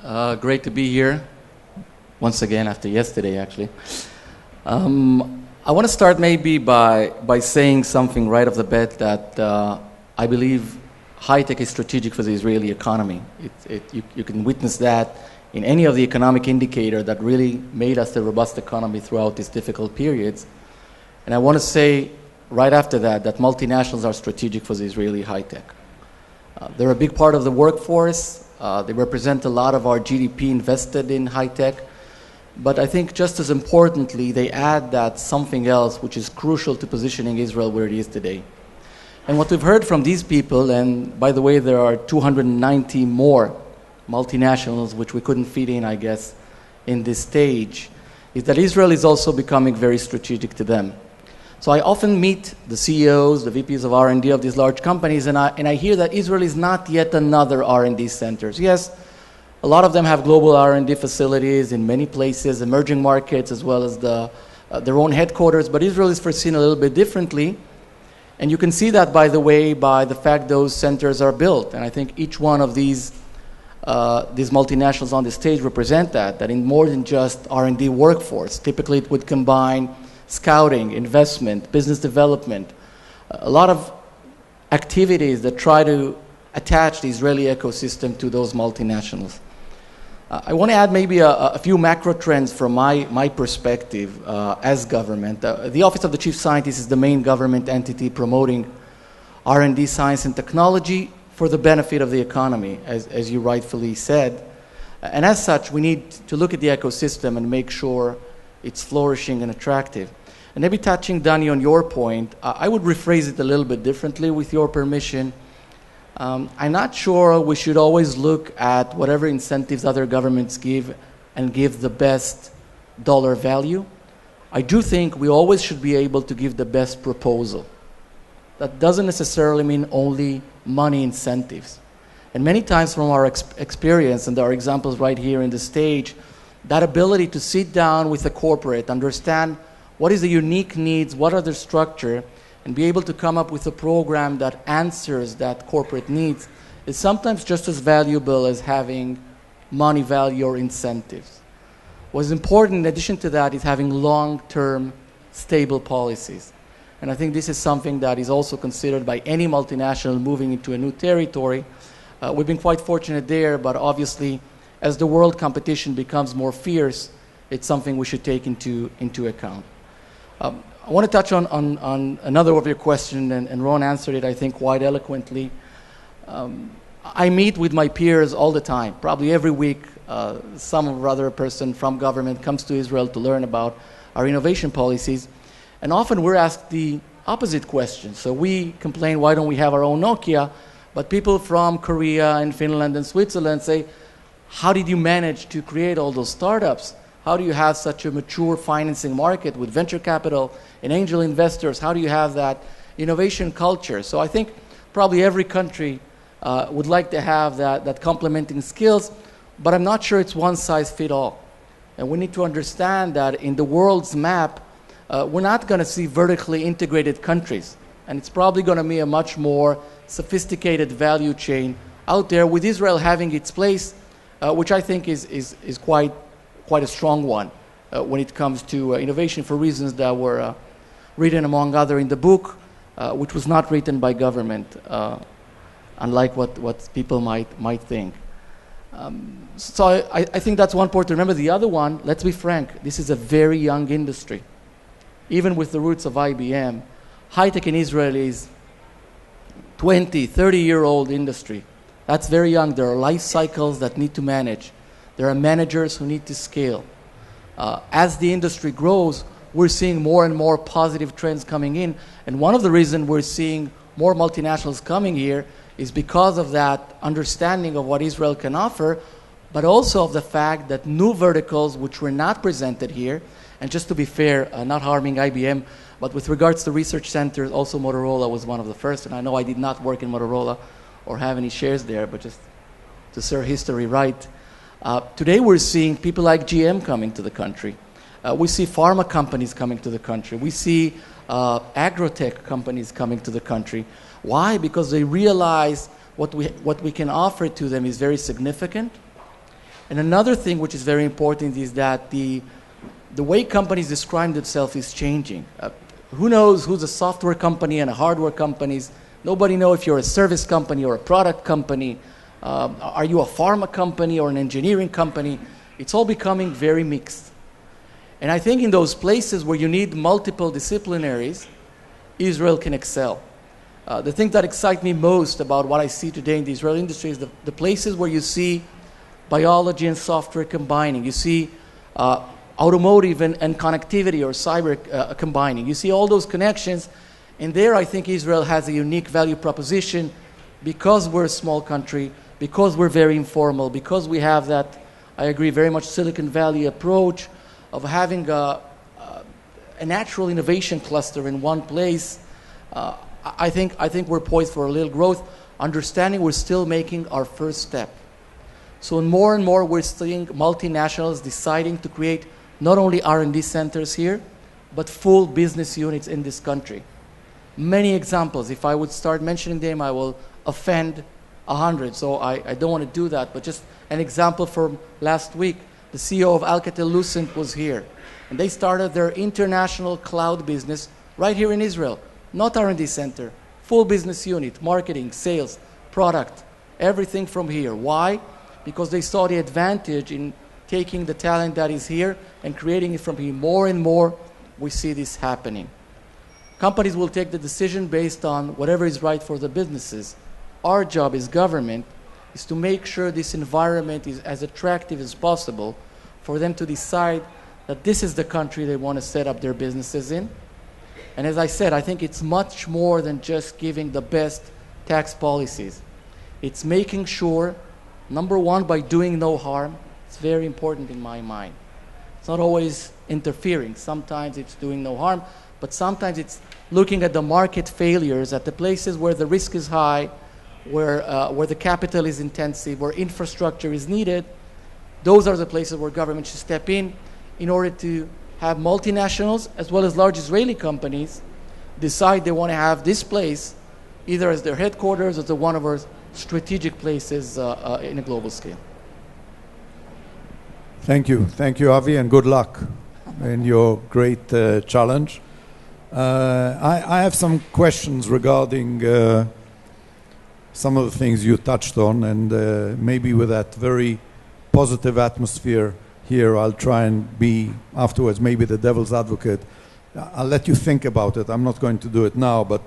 Great to be here once again after yesterday, actually. I want to start maybe by saying something right off the bat that I believe high-tech is strategic for the Israeli economy. You can witness that in any of the economic indicators that really made us a robust economy throughout these difficult periods. And I want to say right after that multinationals are strategic for the Israeli high-tech. They're a big part of the workforce. They represent a lot of our GDP invested in high-tech. But I think just as importantly, they add that something else which is crucial to positioning Israel where it is today. And what we've heard from these people, and by the way, there are 290 more multinationals which we couldn't fit in, I guess, in this stage, is that Israel is also becoming very strategic to them. So I often meet the CEOs, the VPs of R&D of these large companies, and I hear that Israel is not yet another R&D centers. Yes, a lot of them have global R&D facilities in many places, emerging markets, as well as their own headquarters, but Israel is foreseen a little bit differently. And you can see that, by the way, by the fact those centers are built. And I think each one of these multinationals on the stage represent that in more than just R&D workforce. Typically it would combine scouting, investment, business development, a lot of activities that try to attach the Israeli ecosystem to those multinationals. I want to add maybe a few macro trends from my perspective as government. The Office of the Chief Scientist is the main government entity promoting R&D, science, and technology for the benefit of the economy, as you rightfully said. And as such, we need to look at the ecosystem and make sure it's flourishing and attractive. And maybe touching, Danny, on your point, I would rephrase it a little bit differently with your permission. I'm not sure we should always look at whatever incentives other governments give and give the best dollar value. I do think we always should be able to give the best proposal. That doesn't necessarily mean only money incentives. And many times from our experience, and there are examples right here in the stage, that ability to sit down with a corporate, understand what is the unique needs, what are their structure, and be able to come up with a program that answers that corporate needs is sometimes just as valuable as having money value or incentives. What's important in addition to that is having long-term stable policies. And I think this is something that is also considered by any multinational moving into a new territory. We've been quite fortunate there, but obviously as the world competition becomes more fierce, it's something we should take into account. I want to touch on another of your questions, and Ron answered it, I think, quite eloquently. I meet with my peers all the time. Probably every week, some other person from government comes to Israel to learn about our innovation policies. And often we're asked the opposite question. So we complain, why don't we have our own Nokia? But people from Korea and Finland and Switzerland say, how did you manage to create all those startups? How do you have such a mature financing market with venture capital and angel investors? How do you have that innovation culture? So I think probably every country would like to have that complementing skills, but I'm not sure it's one size fits all. And we need to understand that in the world's map, we're not going to see vertically integrated countries. And it's probably going to be a much more sophisticated value chain out there, with Israel having its place, which I think is quite a strong one when it comes to innovation, for reasons that were written, among other, in the book, which was not written by government, unlike what people might think. So I think that's one point to remember. The other one, let's be frank, this is a very young industry. Even with the roots of IBM, high-tech in Israel is 20, 30-year-old industry. That's very young. There are life cycles that need to manage. There are managers who need to scale. As the industry grows, we're seeing more and more positive trends coming in. And one of the reasons we're seeing more multinationals coming here is because of that understanding of what Israel can offer, but also of the fact that new verticals which were not presented here, and just to be fair, not harming IBM, but with regards to research centers, also Motorola was one of the first. And I know I did not work in Motorola or have any shares there, but just to serve history right. Today we're seeing people like GM coming to the country. We see pharma companies coming to the country. We see agrotech companies coming to the country. Why? Because they realize what we can offer to them is very significant. And another thing which is very important is that the way companies describe themselves is changing. Who knows who's a software company and a hardware company? Nobody knows if you're a service company or a product company. Are you a pharma company or an engineering company? It's all becoming very mixed. And I think in those places where you need multiple disciplinaries, Israel can excel. The thing that excites me most about what I see today in the Israeli industry is the places where you see biology and software combining. You see automotive and connectivity or cyber combining. You see all those connections. And there I think Israel has a unique value proposition because we're a small country, because we're very informal, because we have that, I agree, very much Silicon Valley approach of having a natural innovation cluster in one place. I think we're poised for a little growth, understanding we're still making our first step. So more and more we're seeing multinationals deciding to create not only R&D centers here, but full business units in this country. Many examples. If I would start mentioning them, I will offend 100. So I don't want to do that, but just an example from last week. The CEO of Alcatel-Lucent was here, and they started their international cloud business right here in Israel. Not R&D center, full business unit, marketing, sales, product, everything from here. Why? Because they saw the advantage in taking the talent that is here and creating it from here. More and more, we see this happening. Companies will take the decision based on whatever is right for the businesses. Our job as government is to make sure this environment is as attractive as possible for them to decide that this is the country they want to set up their businesses in. And as I said, I think it's much more than just giving the best tax policies. It's making sure, number one, by doing no harm. It's very important in my mind. It's not always interfering. Sometimes it's doing no harm, but sometimes it's looking at the market failures, at the places where the risk is high, where the capital is intensive, where infrastructure is needed. Those are the places where government should step in order to have multinationals as well as large Israeli companies decide they want to have this place either as their headquarters or as one of our strategic places in a global scale. Thank you. Thank you, Avi, and good luck in your great challenge. I have some questions regarding some of the things you touched on, and maybe with that very positive atmosphere here, I'll try and be afterwards maybe the devil's advocate. I'll let you think about it. I'm not going to do it now, but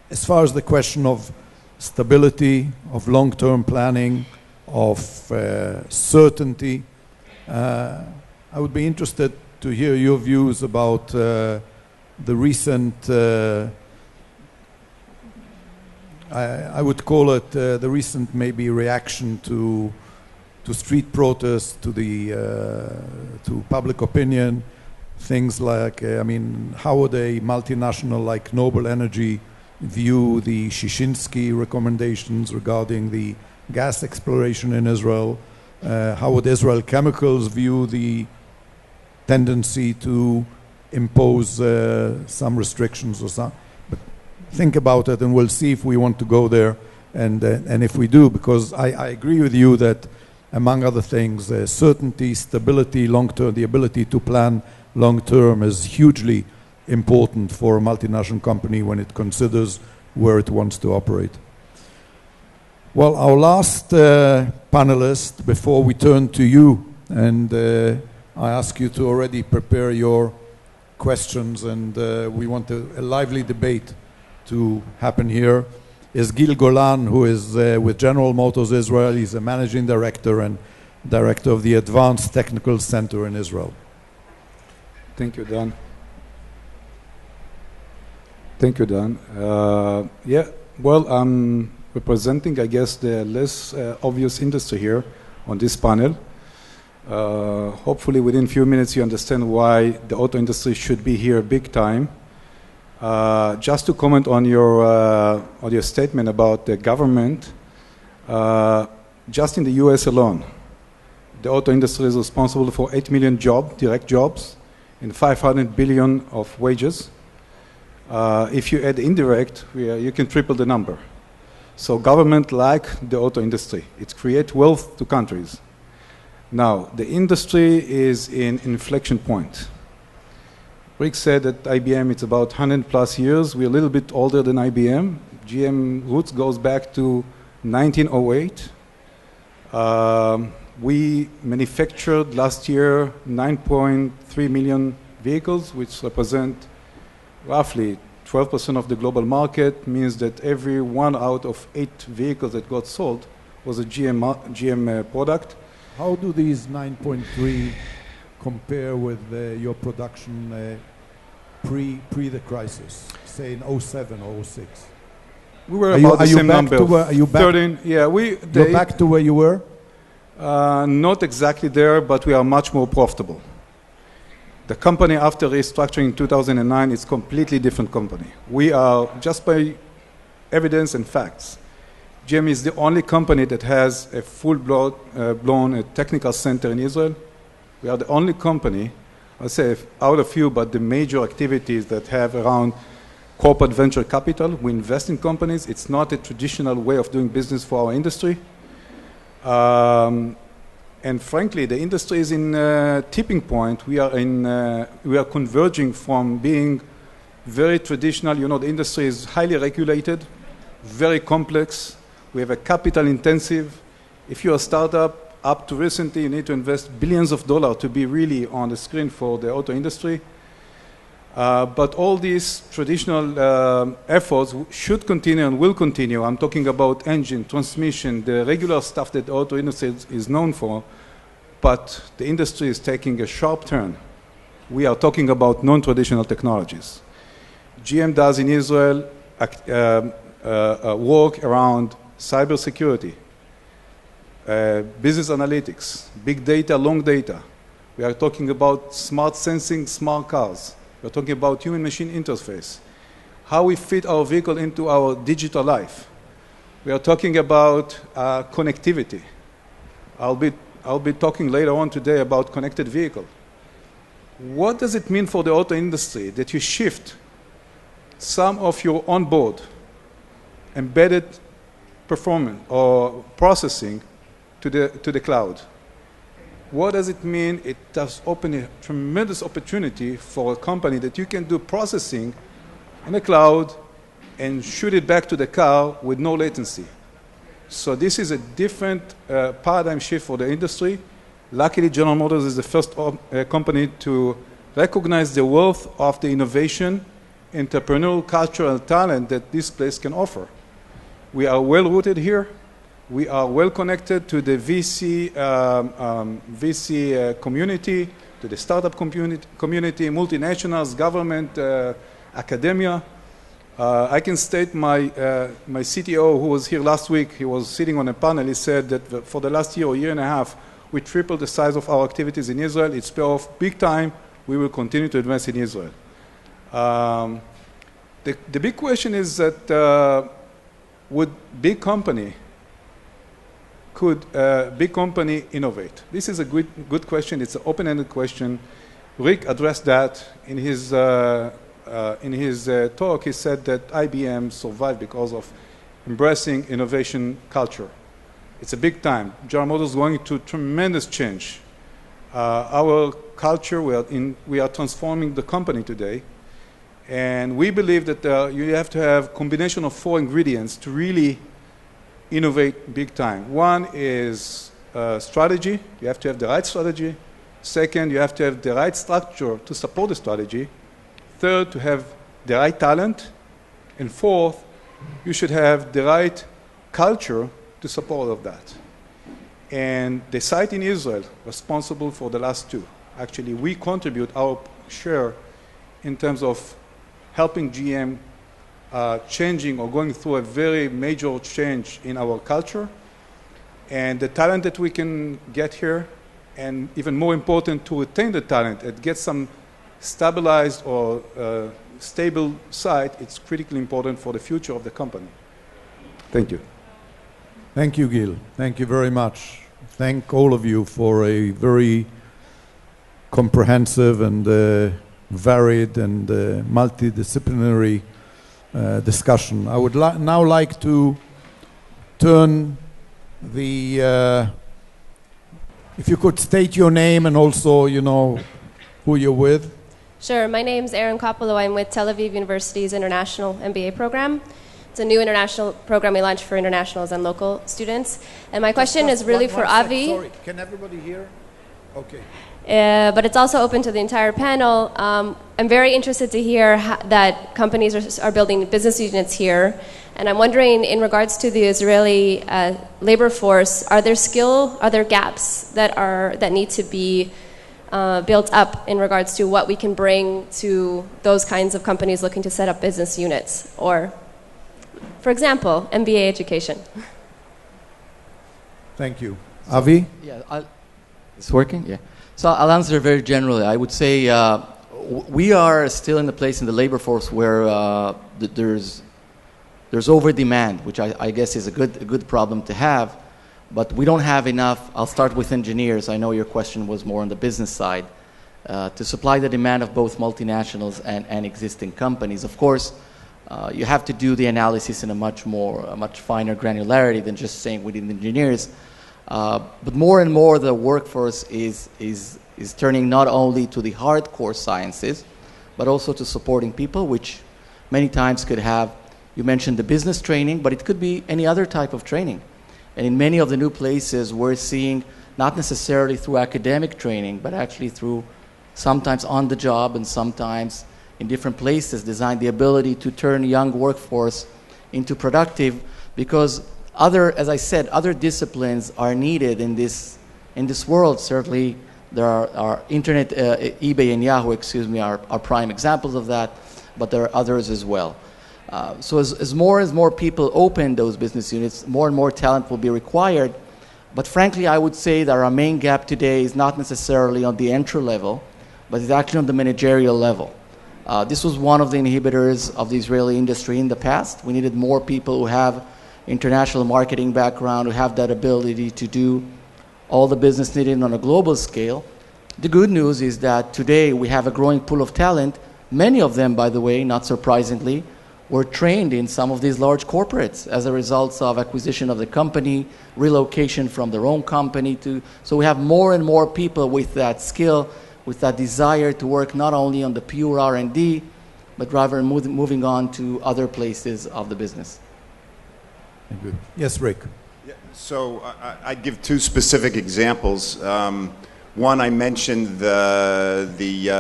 as far as the question of stability, of long-term planning, of certainty, I would be interested to hear your views about the recent, I would call it the recent maybe reaction to street protests, to public opinion, things like, how would a multinational like Noble Energy view the Shishinsky recommendations regarding the gas exploration in Israel? How would Israel Chemicals view the tendency to impose some restrictions or something? But think about it, and we'll see if we want to go there, and if we do, because I agree with you that, among other things, certainty, stability, long-term, the ability to plan long-term is hugely important for a multinational company when it considers where it wants to operate. Well, our last panelist, before we turn to you, and I ask you to already prepare your questions, and we want a lively debate to happen here, is Gil Golan, who is with General Motors Israel. He's a managing director and director of the Advanced Technical Center in Israel. Thank you, Dan. Thank you, Dan. Well, I'm representing, I guess, the less obvious industry here on this panel. Hopefully, within a few minutes, you understand why the auto industry should be here big time. Just to comment on your statement about the government, just in the U.S. alone, the auto industry is responsible for 8 million direct jobs, and 500 billion of wages. If you add indirect, you can triple the number. So government, like the auto industry, it creates wealth to countries. Now, the industry is in inflection point. Rick said that IBM, it's about 100 plus years. We're a little bit older than IBM. GM roots goes back to 1908. We manufactured last year 9.3 million vehicles, which represent roughly 12% of the global market, means that every 1 out of 8 vehicles that got sold was a GM product. How do these 9.3 compare with your production pre the crisis, say in 07 or 06? We were about the same number. Are you back? 13, yeah, you're back to where you were? Not exactly there, but we are much more profitable. The company, after restructuring in 2009, is a completely different company. We are, just by evidence and facts, GM is the only company that has a full-blown technical center in Israel. We are the only company, I'll say out of few, but the major activities that have around corporate venture capital. We invest in companies. It's not a traditional way of doing business for our industry. And frankly, the industry is in a tipping point. We are converging from being very traditional. You know, the industry is highly regulated, very complex. We have a capital intensive. If you're a startup, up to recently, you need to invest billions of dollars to be really on the screen for the auto industry. But all these traditional efforts should continue and will continue. I'm talking about engine, transmission, the regular stuff that the auto industry is known for. But the industry is taking a sharp turn. We are talking about non-traditional technologies. GM does in Israel work around cybersecurity, business analytics, big data, long data. We are talking about smart sensing, smart cars. We're talking about human-machine interface, how we fit our vehicle into our digital life. We are talking about connectivity. I'll be talking later on today about connected vehicle. What does it mean for the auto industry that you shift some of your onboard embedded performance or processing to the cloud? What does it mean? It does open a tremendous opportunity for a company that you can do processing in the cloud and shoot it back to the car with no latency. So this is a different paradigm shift for the industry. Luckily, General Motors is the first company to recognize the worth of the innovation, entrepreneurial culture, and talent that this place can offer. We are well rooted here. We are well connected to the VC community, to the startup community, multinationals, government, academia. I can state my CTO, who was here last week, he was sitting on a panel, he said that for the last year or year and a half, we tripled the size of our activities in Israel. It's paid off big time. We will continue to invest in Israel. The big question is that would big company innovate? This is a good question. It's an open-ended question. Rick addressed that in his talk. He said that IBM survived because of embracing innovation culture. It's a big time. General Motors is going through tremendous change. Our culture, we are transforming the company today. And we believe that you have to have a combination of 4 ingredients to really innovate big time. One is strategy. You have to have the right strategy. Second, you have to have the right structure to support the strategy. Third, to have the right talent. And fourth, you should have the right culture to support all of that. And the site in Israel responsible for the last 2. Actually, we contribute our share in terms of helping GM changing or going through a very major change in our culture. And the talent that we can get here, and even more important, to retain the talent and get some stabilized or stable site, it's critically important for the future of the company. Thank you. Thank you, Gil. Thank you very much. Thank all of you for a very comprehensive and varied and multidisciplinary discussion. I would now like to turn the If you could state your name and also, you know, who you're with. Sure. My name's Erin Kopolo. I'm with Tel Aviv University's International MBA program. It's a new international program we launched for internationals and local students. And my question is really for Avi. Sorry, can everybody hear? Okay. But it's also open to the entire panel. I'm very interested to hear that companies are building business units here. And I'm wondering, in regards to the Israeli labor force, are there gaps that need to be built up in regards to what we can bring to those kinds of companies looking to set up business units? Or, for example, MBA education. Thank you. Avi? Yeah, it's working? Yeah. So I'll answer very generally. I would say we are still in the place in the labor force where there's over-demand, which I guess is a good problem to have, but we don't have enough. I'll start with engineers. I know your question was more on the business side. To supply the demand of both multinationals and existing companies. Of course, you have to do the analysis in a much finer granularity than just saying we need engineers. But more and more the workforce is turning not only to the hardcore sciences, but also to supporting people, which many times could have, you mentioned the business training, but it could be any other type of training. And in many of the new places, we're seeing not necessarily through academic training, but actually through sometimes on the job and sometimes in different places, design the ability to turn young workforce into productive, because as I said, other disciplines are needed in this world. Certainly, there are internet, eBay and Yahoo, are prime examples of that, but there are others as well. So as more people open those business units, more and more talent will be required. But frankly, I would say that our main gap today is not necessarily on the entry level, but it's actually on the managerial level. This was one of the inhibitors of the Israeli industry in the past. We needed more people who have international marketing background, who have that ability to do all the business needed on a global scale. The good news is that today we have a growing pool of talent. Many of them, by the way, not surprisingly, were trained in some of these large corporates as a result of acquisition of the company, relocation from their own company. So we have more and more people with that skill, with that desire to work not only on the pure R&D, but rather moving on to other places of the business. Thank you. Yes, Rick. Yeah, so I'd give two specific examples. One, I mentioned the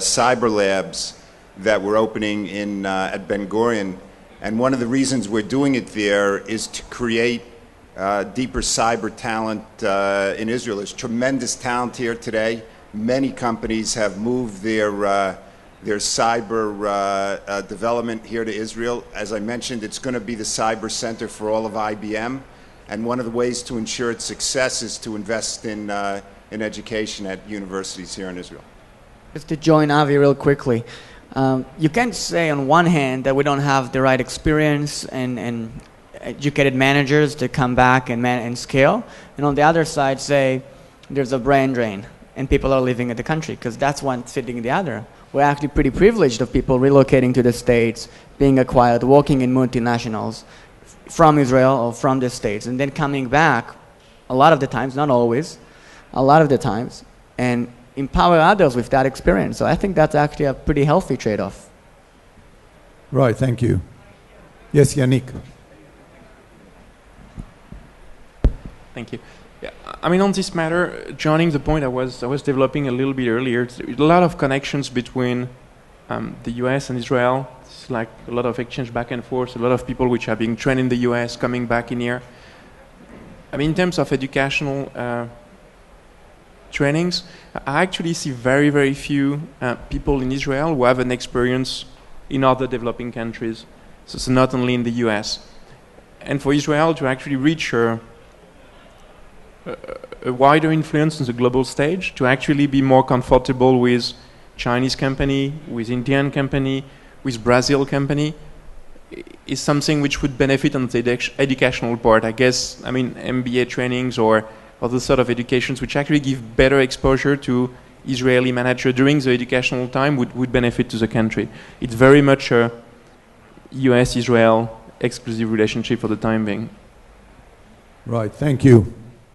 cyber labs that we're opening at Ben Gurion, and one of the reasons we're doing it there is to create deeper cyber talent in Israel. There's tremendous talent here today. Many companies have moved their cyber development here to Israel. As I mentioned, it's going to be the cyber center for all of IBM, and one of the ways to ensure its success is to invest in education at universities here in Israel. Just to join Avi real quickly, you can't say on one hand that we don't have the right experience and educated managers to come back and scale, and on the other side say there's a brain drain and people are leaving the country, because that's one fitting the other. We're actually pretty privileged of people relocating to the States, being acquired, working in multinationals from Israel or from the States, and then coming back a lot of the times, not always, a lot of the times, and empower others with that experience. So I think that's actually a pretty healthy trade-off. Right, thank you. Yes, Yannick. Thank you. Yeah, I mean, on this matter, joining the point I was developing a little bit earlier, there's a lot of connections between the US and Israel. It's like a lot of exchange back and forth, a lot of people which are being trained in the US coming back in here. I mean, in terms of educational trainings, I actually see very, very few people in Israel who have an experience in other developing countries. So not only in the US. And for Israel to actually reach a wider influence on the global stage, to actually be more comfortable with Chinese company, with Indian company, with Brazil company, is something which would benefit on the educational part. I guess, I mean, MBA trainings or other sort of educations which actually give better exposure to Israeli manager during the educational time would benefit to the country. It's very much a US-Israel exclusive relationship for the time being. Right, thank you.